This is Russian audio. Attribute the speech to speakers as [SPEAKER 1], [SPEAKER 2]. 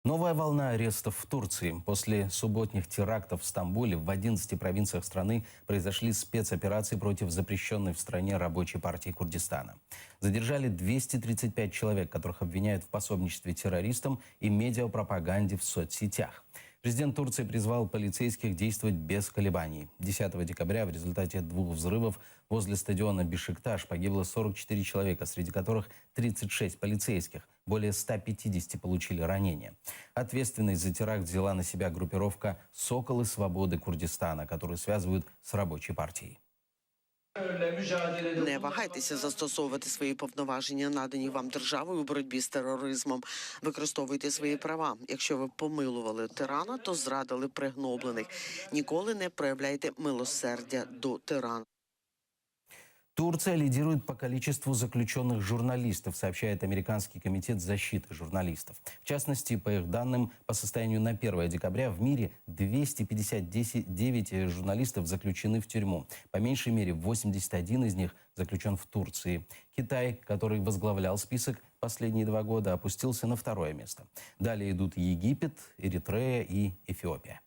[SPEAKER 1] Новая волна арестов в Турции. После субботних терактов в Стамбуле в 11 провинциях страны произошли спецоперации против запрещенной в стране рабочей партии Курдистана. Задержали 235 человек, которых обвиняют в пособничестве террористам и медиапропаганде в соцсетях. Президент Турции призвал полицейских действовать без колебаний. 10 декабря в результате двух взрывов возле стадиона Бешикташ погибло 44 человека, среди которых 36 полицейских. Более 150 получили ранения. Ответственность за теракт взяла на себя группировка «Соколы свободы Курдистана», которую связывают с рабочей партией.
[SPEAKER 2] Не вагайтеся застосовувати свої повноваження, надані вам державою у боротьбі з тероризмом. Використовуйте свої права. Якщо ви помилували тирана, то зрадили пригноблених. Ніколи не проявляйте милосердя до тирана.
[SPEAKER 1] Турция лидирует по количеству заключенных журналистов, сообщает Американский комитет защиты журналистов. В частности, по их данным, по состоянию на 1 декабря в мире 259 журналистов заключены в тюрьму. По меньшей мере 81 из них заключен в Турции. Китай, который возглавлял список последние 2 года, опустился на 2-е место. Далее идут Египет, Эритрея и Эфиопия.